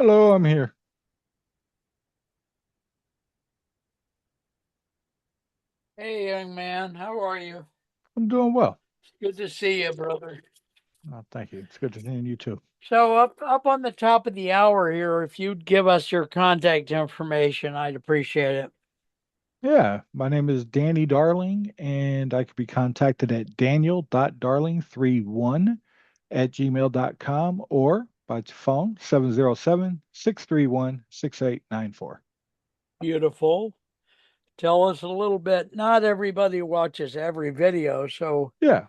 Hello, I'm here. Hey, young man, how are you? I'm doing well. Good to see you, brother. Oh, thank you. It's good to see you too. So up on the top of the hour here, if you'd give us your contact information, I'd appreciate it. Yeah, my name is Danny Darling, and I could be contacted at daniel.darling31 at gmail.com or by phone 707-631-6894. Beautiful. Tell us a little bit. Not everybody watches every video, so Yeah.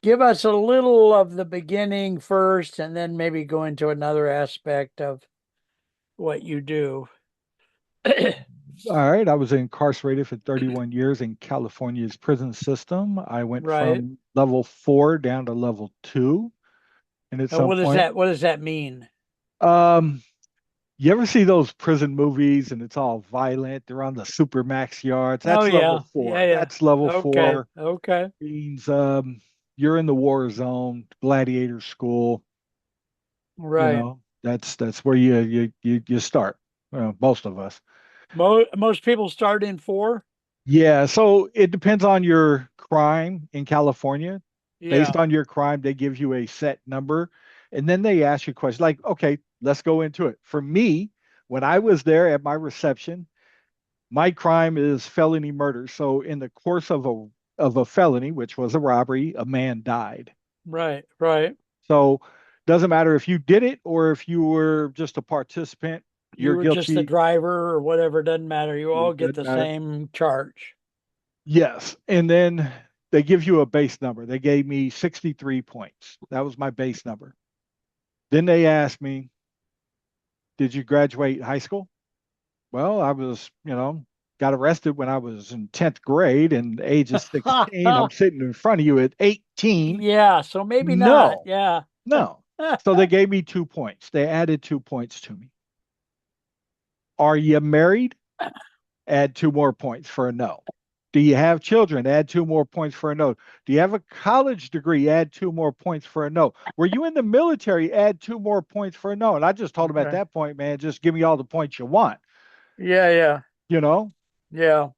give us a little of the beginning first, and then maybe go into another aspect of what you do. All right. I was incarcerated for 31 years in California's prison system. I went Right. from level 4 down to level 2. And at And some point, what does that mean? um, you ever see those prison movies and it's all violent? They're on the supermax yards. Oh That's level yeah. four. Yeah, yeah. That's level Okay. four. Okay. Means you're in the war zone, gladiator school. Right. That's where you start. Most of us. Most people start in four. Yeah, so it depends on your crime in California. Based Yeah. on your crime, they give you a set number, and then they ask you questions like, okay, let's go into it. For me, when I was there at my reception, my crime is felony murder. So in the course of a felony, which was a robbery, a man died. Right. Right. So doesn't matter if you did it or if you were just a participant, You you're were just the guilty. driver or whatever. Doesn't matter. You all It get doesn't the matter. same charge. Yes. And then they give you a base number. They gave me 63 points. That was my base number. Then they asked me, did you graduate high school? Well, I was, got arrested when I was in 10th grade and the age of 16. I'm sitting in front of you at 18. Yeah. So maybe not. No, Yeah. no. So they gave me 2 points. They added 2 points to me. Are you married? Add two more points for a no. Do you have children? Add two more points for a no. Do you have a college degree? Add two more points for a no. Were you in the military? Add two more points for a no. And I just told him at Okay. that point, man, just give me all the points you want. Yeah. Yeah. You know, Yeah.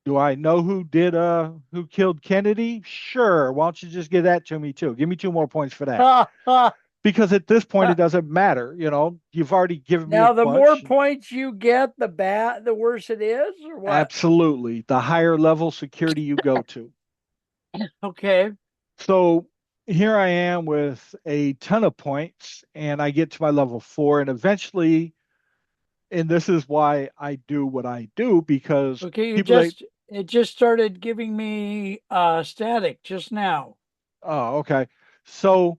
do I know who killed Kennedy? Sure. Why don't you just give that to me too? Give me two more points for that. Because at this point it doesn't matter. You've already given me a Now, the more bunch. points you get, the worse it is, or what? Absolutely. The higher level security you go to. Okay. So here I am with a ton of points, and I get to my level 4, and eventually, and this is why I do what I do because Okay. people they It just started giving me static just now. oh okay. So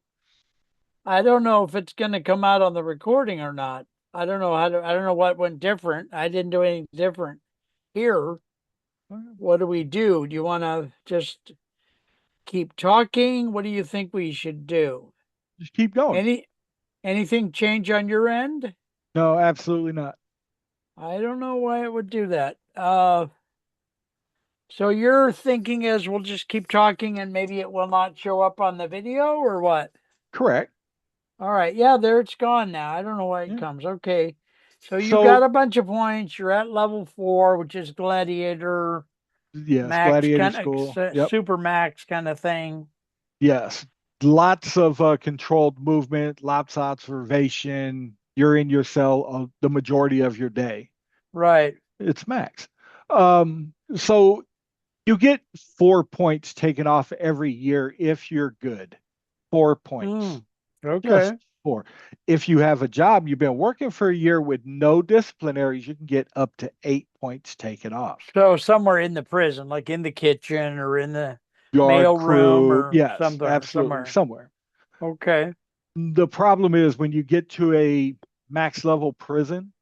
I don't know if it's going to come out on the recording or not. I don't know what went different. I didn't do anything different here. What do we do? Do you want to just keep talking? What do you think we should do? just keep going. Any Anything change on your end? No, absolutely not. I don't know why it would do that. So your thinking is we'll just keep talking and maybe it will not show up on the video or what? Correct. All right. Yeah, there it's gone now. I don't know why it Yeah. comes. Okay. So you got So a bunch of points. You're at level four, which is gladiator yes, max gladiator kind school. of Yep. super max kind of thing. Yes. Lots of controlled movement, lots of observation. You're in your cell the majority of your day. Right. It's max. So you get 4 points taken off every year if you're good. 4 points. Mm, okay. Just four. If you have a job, you've been working for a year with no disciplinaries, you can get up to 8 points taken off. So somewhere in the prison, like in the kitchen or in the Yard mail room crew, or yes, absolutely, somewhere. somewhere. Okay. The problem is when you get to a max level prison,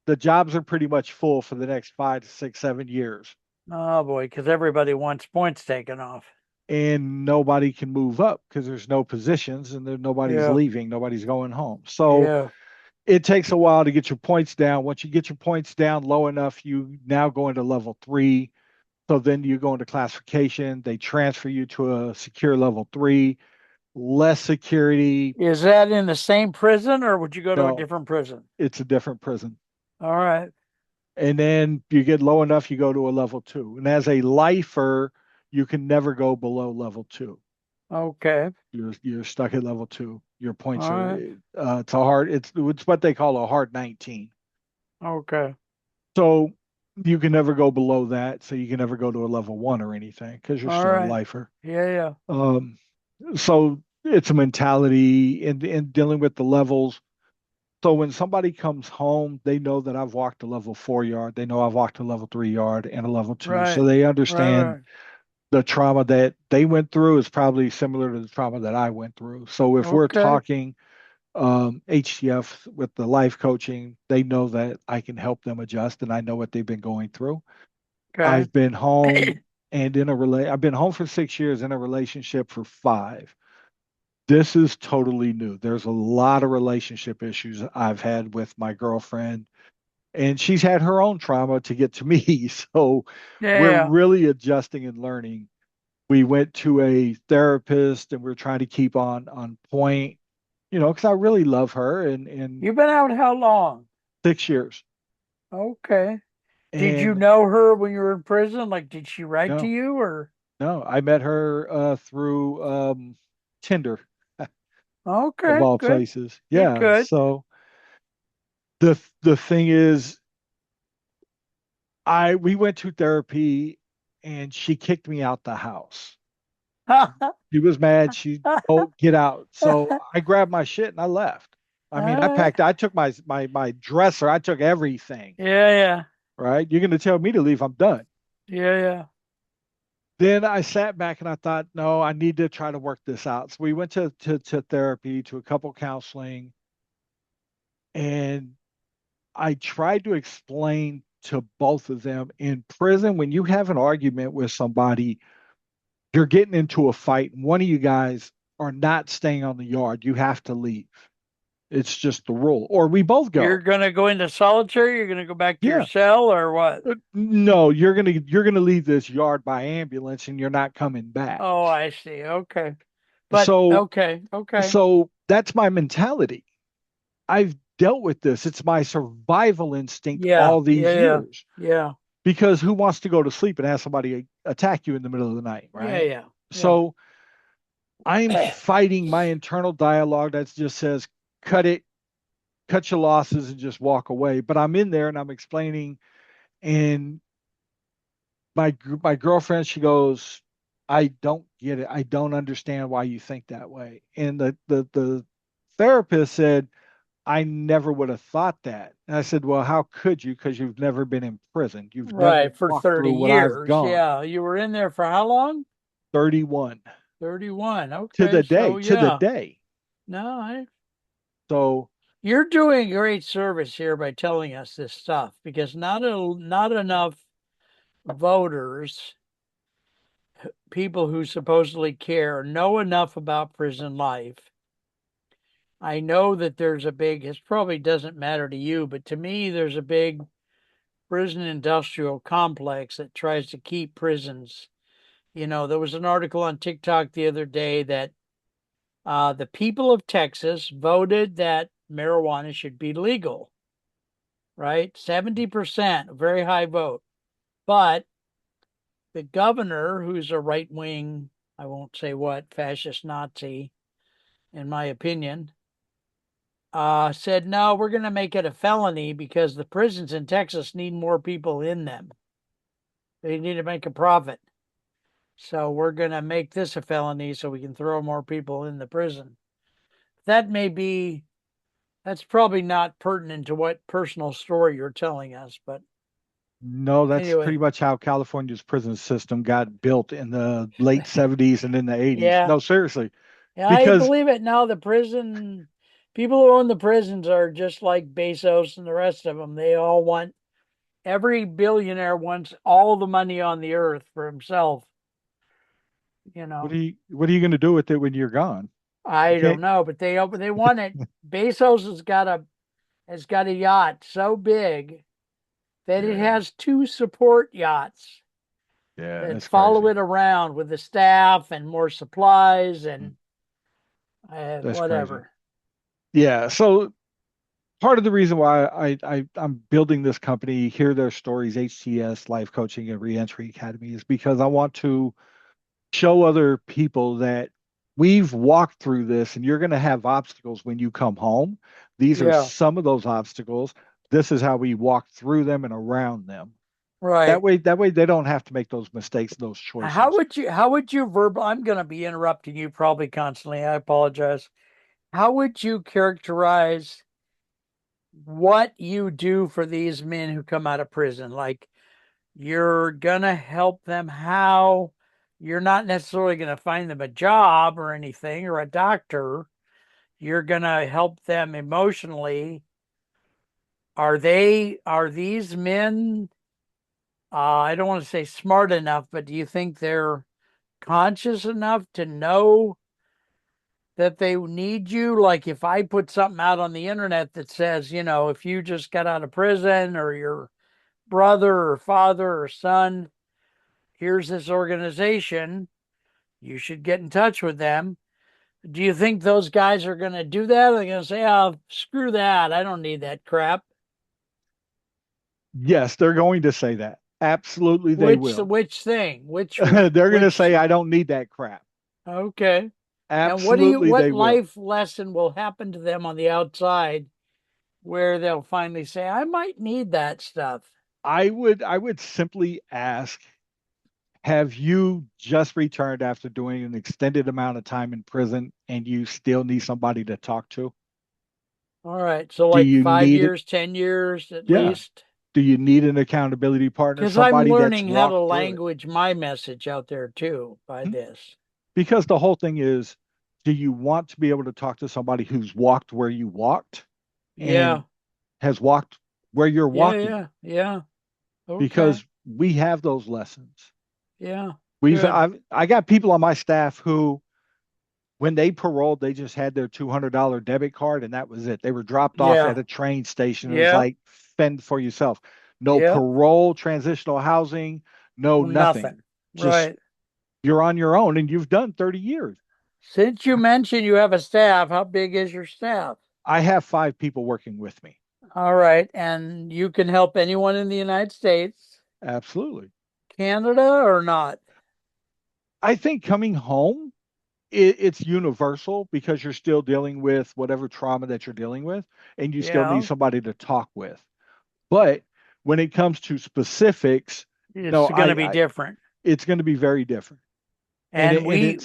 the jobs are pretty much full for the next 5 to 6, 7 years. Oh boy, because everybody wants points taken off. And nobody can move up because there's no positions and nobody's Yeah. leaving, nobody's going home. So Yeah. it takes a while to get your points down. Once you get your points down low enough, you now go into level 3. So then you go into classification. They transfer you to a secure level 3. less security. Is that in the same prison or would you go to a No, different prison? it's a different prison. All right. And then you get low enough, you go to a level two. And as a lifer, you can never go below level two. Okay. You're stuck at level two. Your All points right. are it's a hard it's what they call a hard 19. Okay. So you can never go below that. So you can never go to a level one or anything because you're All still a right. lifer. Yeah, yeah. Um, so it's a mentality in dealing with the levels. So when somebody comes home, they know that I've walked a level 4 yard. They know I've walked a level 3 yard and a level two. So Right. they Right, understand right. the trauma that they went through is probably similar to the trauma that I went through. So if we're Okay. talking HTF with the life coaching, they know that I can help them adjust and I know what they've been going through. Okay. I've been home and I've been home for 6 years in a relationship for 5. This is totally new. There's a lot of relationship issues I've had with my girlfriend, and she's had her own trauma to get to me. So we're Yeah. really adjusting and learning. We went to a therapist and we're trying to keep on point, because I really love her and You've been out how long? 6 years. Okay. Did you And know her when you were in prison? Like, did she write to no, you or? no, I met her through Tinder of Okay, all good, places. good, Yeah. good. So the thing is, we went to therapy and she kicked me out the house. She was mad. Oh, get out. So I grabbed my shit and I left. I mean, Alright. I took my dresser, I took everything, Yeah, yeah, right? You're gonna tell me to leave, I'm done. yeah, yeah. Then I sat back and I thought, no, I need to try to work this out. So we went to therapy, to a couple counseling, and I tried to explain to both of them in prison when you have an argument with somebody, you're getting into a fight, and one of you guys are not staying on the yard, you have to leave. It's just the rule. Or we both You're go. gonna go into solitary? You're gonna go back to your Yeah. cell or what? No, you're gonna leave this yard by ambulance and you're not coming back. Oh, I see. Okay. But So okay, okay. so that's my mentality. I've dealt with this. It's my survival instinct Yeah, all yeah, these yeah, years. yeah, Because who wants to go to sleep and have somebody attack you in the middle of the night, yeah, right? yeah, yeah. So I'm fighting my internal dialogue that just says, cut it, cut your losses and just walk away. But I'm in there and I'm explaining, and my girlfriend, she goes, I don't get it. I don't understand why you think that way. And the therapist said, I never would have thought that. And I said, well, how could you? Because you've never been in prison. You've never Right, for walked 30 through what I've years. gone. Yeah. You were in there for how long? 31 31. to Okay. the So day, to the yeah. day. No, So you're doing great service here by telling us this stuff because not enough voters, people who supposedly care, know enough about prison life. I know that there's a big, it probably doesn't matter to you, but to me, there's a big prison industrial complex that tries to keep prisons. There was an article on TikTok the other day that the people of Texas voted that marijuana should be legal, right? 70%, a very high vote. But the governor, who's a right wing, I won't say what, fascist Nazi, in my opinion, said, no, we're going to make it a felony because the prisons in Texas need more people in them. They need to make a profit. So we're going to make this a felony so we can throw more people in the prison. That may be, that's probably not pertinent to what personal story you're telling us, but no, that's pretty anyway, much how California's prison system got built in the late 70s and in the 80s. yeah. No, seriously, Yeah, I because believe it now. The prison people who own the prisons are just like Bezos and the rest of them. They all want every billionaire wants all the money on the earth for himself. You know, what are you going to do with it when you're gone? You I don't can't. know, but they want it. Bezos has got a yacht so big that it Yeah, has two support yachts yeah, that that's follow crazy. it around with the staff and more supplies Mm. and That's crazy. Whatever. Yeah. So part of the reason why I'm building this company, Hear Their Stories, HTS, Life Coaching and Reentry Academy, is because I want to show other people that we've walked through this and you're going to have obstacles when you come home. These are Yeah. some of those obstacles. This is how we walk through them and around them. Right. That way they don't have to make those mistakes, those choices. How would you I'm going to be interrupting you probably constantly. I apologize. How would you characterize what you do for these men who come out of prison? Like, you're gonna help them how? You're not necessarily gonna find them a job or anything or a doctor. You're gonna help them emotionally. Are these men, I don't want to say smart enough, but do you think they're conscious enough to know that they need you? Like, if I put something out on the internet that says, if you just got out of prison, or your brother or father or son, here's this organization, you should get in touch with them. Do you think those guys are going to do that? They're going to say, oh, screw that. I don't need that crap. Yes, they're going to say that. Absolutely, they will. Which thing? They're going to Which, say, I don't need that crap. okay. And Absolutely, what they will. life lesson will happen to them on the outside where they'll finally say, I might need that stuff? I would simply ask, have you just returned after doing an extended amount of time in prison and you still need somebody to talk to? All right. So, Do like you 5 years, need 10 years at yeah. least? Do you need an accountability partner, Because I'm somebody that's learning how to walked through it? language my message out there too by Hmm? this. Because the whole thing is, do you want to be able to talk to somebody who's walked where you walked and Yeah. has walked where you're Yeah. walking? Yeah. Yeah. Okay. Because we have those lessons. Yeah. We've Good. I got people on my staff who when they paroled, they just had their $200 debit card and that was it. They were dropped off at Yeah. a train station. It was Yep. like fend for yourself. No Yep. parole, transitional housing, no nothing. Nothing. Just Right. you're on your own and you've done 30 years. Since you mentioned you have a staff, how big is your staff? I have 5 people working with me. All right. And you can help anyone in the United States, Absolutely. Canada, or not? I think coming home, it's universal because you're still dealing with whatever trauma that you're dealing with, and you still need Yeah. somebody to talk with. But when it comes to specifics, It's no, going to be different. it's going to be very different. And And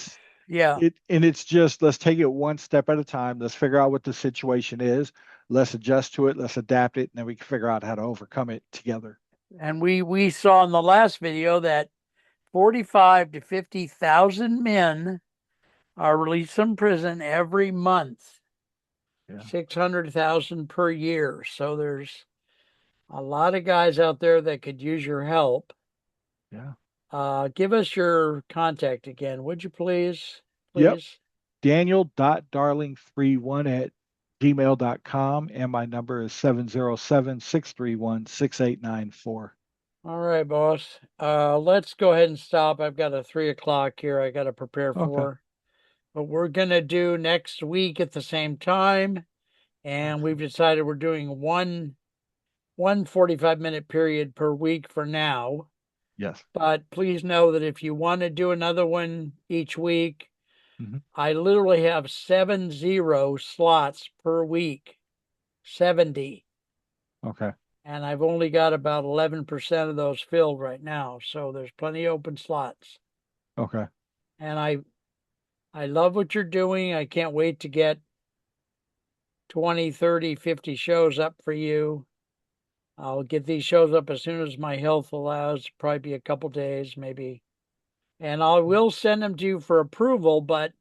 yeah. it's just let's take it one step at a time. Let's figure out what the situation is. Let's adjust to it. Let's adapt it, and then we can figure out how to overcome it together. And we saw in the last video that 45 to 50,000 men are released from prison every month, Yeah, 600,000 per year. So there's a lot of guys out there that could use your help. yeah. Give us your contact again, would you please? Yep. Please. Daniel.darling31 at gmail.com. And my number is 707-631-6894. All right, boss. Let's go ahead and stop. I've got a 3 o'clock here I got to prepare Okay. for. But we're going to do next week at the same time. And Okay. we've decided we're doing one 45-minute period per week for now. Yes. But please know that if you want to do another one each week, Hmm. I literally have 70 slots per week. 70. Okay. And I've only got about 11% of those filled right now. So there's plenty of open slots. Okay. And I love what you're doing. I can't wait to get 20, 30, 50 shows up for you. I'll get these shows up as soon as my health allows, probably be a couple days, maybe. And I will send them to you for approval. But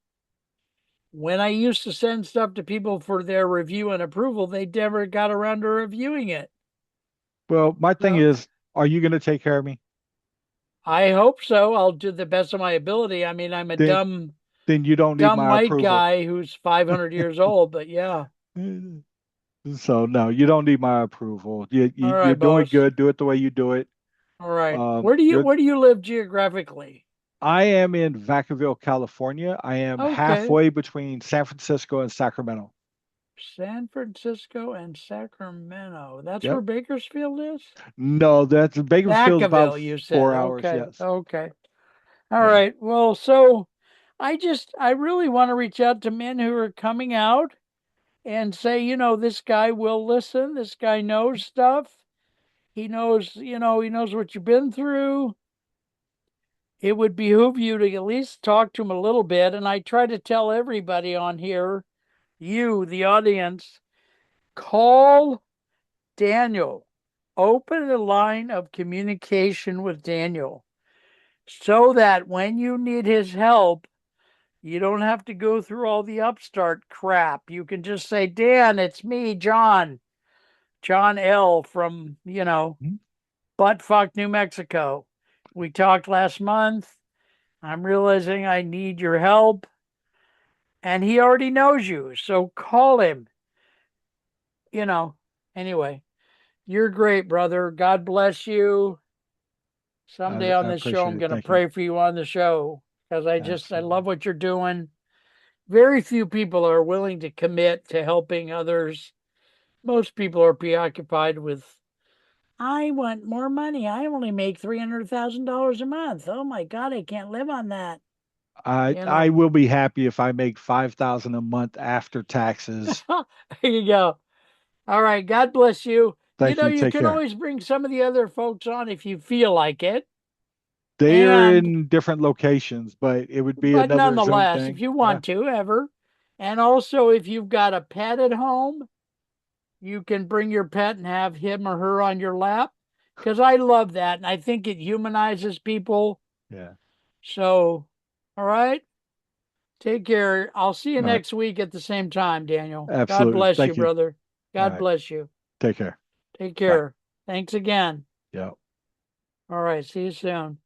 when I used to send stuff to people for their review and approval, they never got around to reviewing it. Well, my thing So is, are you going to take care of me? I hope so. I'll do the best of my ability. I mean, I'm a Then, then you don't need dumb my white approval. guy who's 500 years old, but yeah. So no, you don't need my approval. All You're right, doing boss. good. Do it the way you do it. All right. You're Where do you live geographically? I am in Vacaville, California. I am Okay. halfway between San Francisco and Sacramento. San Francisco and Sacramento. That's where Yep. Bakersfield is? No, that's Bakersfield's about Vacaville, you said. 4 hours. Okay. Yes. Okay. All Yeah. right. Well, so I really want to reach out to men who are coming out and say, this guy will listen. This guy knows stuff. He knows, he knows what you've been through. It would behoove you to at least talk to him a little bit. And I try to tell everybody on here, you, the audience, call Daniel. Open a line of communication with Daniel so that when you need his help, you don't have to go through all the upstart crap. You can just say, Dan, it's me, John L. from, Mhm. Buttfuck, New Mexico. We talked last month. I'm realizing I need your help. And he already knows you. So call him, you know. Anyway, you're great, brother. God bless you. Someday on I this show, appreciate I'm it. going to Thank you. pray for you on the show because I Absolutely. love what you're doing. Very few people are willing to commit to helping others. Most people are preoccupied with, I want more money. I only make $300,000 a month. Oh my God, I can't live on that. You I know, will be happy if I make 5,000 a month after taxes. there you go. All right. God bless you. Thank you. You Take can care. always bring some of the other folks on if you feel like it. They are And, in different locations, but it would be but another Zoom nonetheless, if thing. you Yeah. want to ever, and also if you've got a pet at home, you can bring your pet and have him or her on your lap. Because I love that. And I think it humanizes people. Yeah. So, all right. Take care. I'll see you All right. next week at the same time, Daniel. God Absolutely. bless you, Thank you. brother. All God right. bless you. Take care. Take Bye. care. Thanks again. Yeah. All right. See you soon.